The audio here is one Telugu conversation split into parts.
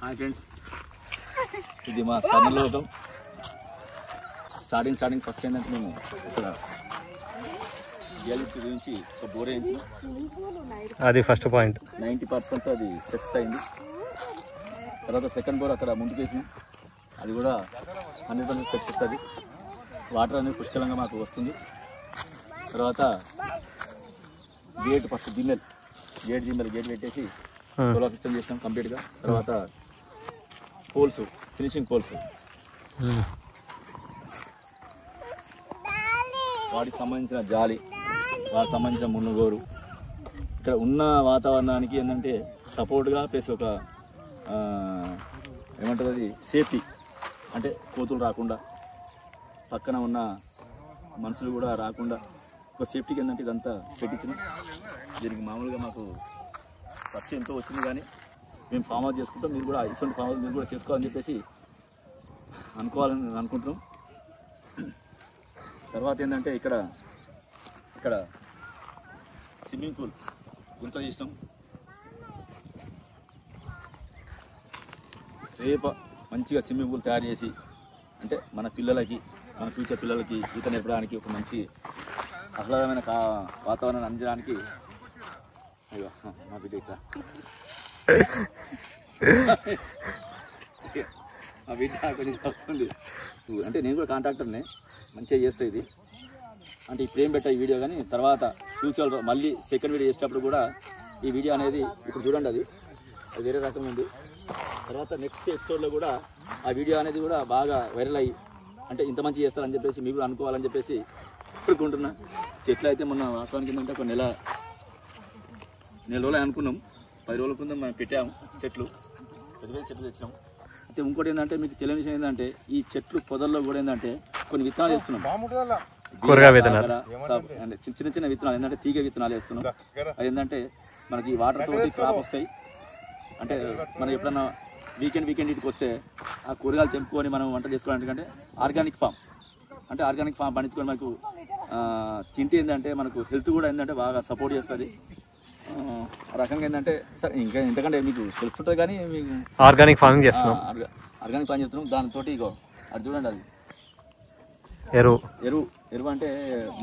హాయ్ ఫ్రెండ్స్, ఇది మా సన్నలోకం. స్టార్టింగ్ ఫస్ట్ ఏంటంటే మేము ఇక్కడ రియలిస్ట్ గురించి ఒక బోర్ వేయించాం. అది ఫస్ట్ పాయింట్. 90% అది సక్సెస్ అయింది. తర్వాత సెకండ్ బోర్ అక్కడ ముందుకు వేసినాం, అది కూడా 100% సక్సెస్. అది వాటర్ అనేది పుష్కలంగా మాకు వస్తుంది. తర్వాత గేట్ ఫస్ట్ గేట్ పెట్టేసి సోలార్ సిస్టమ్ చేసినాం కంప్లీట్గా. తర్వాత పోల్స్, ఫినిషింగ్ పోల్స్, వాటికి సంబంధించిన జాలి, వాటికి సంబంధించిన మునుగోరు, ఇక్కడ ఉన్న వాతావరణానికి ఏంటంటే సపోర్ట్గా ప్లస్ ఒక ఏమంటుంది అది సేఫ్టీ, అంటే కోతులు రాకుండా, పక్కన ఉన్న మనుషులు కూడా రాకుండా ఒక సేఫ్టీకి ఏంటంటే ఇదంతా పెట్టించిన. దీనికి మామూలుగా మాకు ఖర్చు ఎంతో వచ్చింది, కానీ మేము ఫామ్ హౌస్ చేసుకుంటాం. మీరు కూడా ఇటువంటి ఫామ్ హౌస్ మీరు కూడా చేసుకోవాలని చెప్పేసి అనుకోవాలని అనుకుంటున్నాం. తర్వాత ఏంటంటే ఇక్కడ స్విమ్మింగ్ పూల్ గుంత చేసినాం. రేపు మంచిగా స్విమ్మింగ్ పూల్ తయారు చేసి, అంటే మన పిల్లలకి, మన ఫ్యూచర్ పిల్లలకి ఈత నేర్పడానికి ఒక మంచి ఆహ్లాదమైన వాతావరణాన్ని అందించడానికి. అయ్యో మా బిడ్డ ఇక్కడ మా బిడ్డ కొంచెం వస్తుంది. అంటే నేను కూడా కాంట్రాక్టర్నే, మంచిగా చేస్తా ఇది. అంటే ఇప్పుడు ఏం పెట్టా ఈ వీడియో, కానీ తర్వాత ఫ్యూచర్లో మళ్ళీ సెకండ్ వీడియో చేసేటప్పుడు కూడా ఈ వీడియో అనేది ఇప్పుడు చూడండి, అది వేరే రకం ఉంది. తర్వాత నెక్స్ట్ ఎపిసోడ్లో కూడా ఆ వీడియో అనేది కూడా బాగా వైరల్ అయ్యి, అంటే ఇంత మంచి చేస్తారని చెప్పేసి మీరు అనుకోవాలని చెప్పేసి అనుకుంటున్నా. చెట్లు అయితే మొన్న వాస్తవానికి ఏంటంటే ఒక నెల రోజులు అనుకున్నాం, 10 రోజుల కింద మనం పెట్టాము చెట్లు, పెద్ద చెట్లు తెచ్చినాం. అయితే ఇంకోటి ఏంటంటే మీకు తెలియని విషయం ఏంటంటే ఈ చెట్లు పొదల్లో కూడా ఏంటంటే కొన్ని విత్తనాలు వేస్తున్నాం, చిన్న చిన్న విత్తనాలు, ఏంటంటే తీగ విత్తనాలు వేస్తున్నాం. అది ఏంటంటే మనకి వాటర్ తోటి క్రాప్ వస్తాయి. అంటే మనం ఎప్పుడన్నా వీకెండ్ ఇంటికి వస్తే ఆ కూరగాయలు తెంపుకొని మనం వంట చేసుకోవడానికి ఆర్గానిక్ ఫామ్, అంటే ఆర్గానిక్ ఫామ్ పండించుకొని మనకు తింటే ఏంటంటే మనకు హెల్త్ కూడా ఏంటంటే బాగా సపోర్ట్ చేస్తుంది. ఆ రకంగా ఏంటంటే సరే ఇంకా ఎందుకంటే మీకు తెలుస్తుంటుంది, కానీ మీకు ఆర్గానిక్ ఫార్మింగ్ చేస్తున్నాం. ఆర్గానిక్ ఫార్మింగ్ చేస్తున్నాం. దానితో ఇగో అది చూడండి, అది ఎరువు అంటే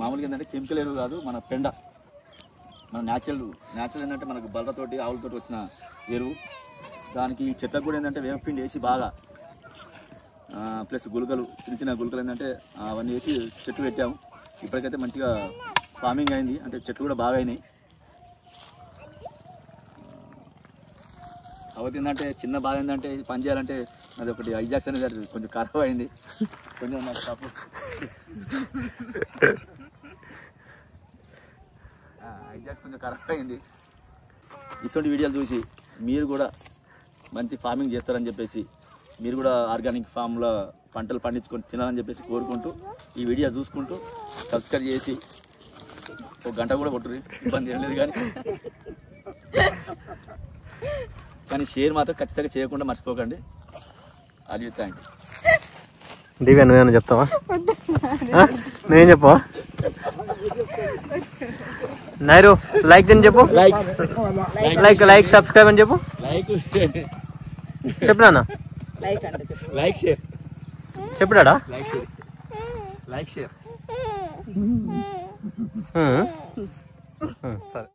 మామూలుగా ఏంటంటే కెమికల్ ఎరువు కాదు, మన పెండ, మన న్యాచురల్ ఏంటంటే మనకు బల్లతోటి ఆవులతోటి వచ్చిన ఎరువు. దానికి చెట్లకు కూడా ఏంటంటే వేపపిండి వేసి బాగా ప్లస్ గుళికలు, చిన్న గుళికలు ఏంటంటే అవన్నీ వేసి చెట్టు పెట్టాము. ఇప్పటికైతే మంచిగా ఫార్మింగ్ అయింది, అంటే చెట్లు కూడా బాగా అయినాయి. కాబట్టి ఏంటంటే చిన్న బాధ ఏంటంటే పని చేయాలంటే అది ఒకటి ఐజాక్స్ అనేది కొంచెం ఖరాబ్ అయింది, కొంచెం నాకు తప్పు. ఐజాక్స్ కొంచెం ఖరాబ్ అయింది. ఇటువంటి వీడియోలు చూసి మీరు కూడా మంచి ఫార్మింగ్ చేస్తారని చెప్పేసి, మీరు కూడా ఆర్గానిక్ ఫామ్లో పంటలు పండించుకొని తినాలని చెప్పేసి కోరుకుంటూ, ఈ వీడియో చూసుకుంటూ సబ్స్క్రైబ్ చేసి ఒక గంట కూడా కొట్టుర్రి, ఇబ్బంది ఏం లేదు. కానీ షేర్ మాత్రం ఖచ్చితంగా చేయకుండా మర్చిపోకండి. అది థ్యాంక్ యూ. దివ్య నువ్వేనా చెప్తావా? నువ్వేం చెప్పవా? నైరు లైక్ అని చెప్పు, లైక్ సబ్స్క్రైబ్ అని చెప్పు. చెప్పినా లైక్ షేర్ చెప్పాడా? లైక్ షేర్ సరే.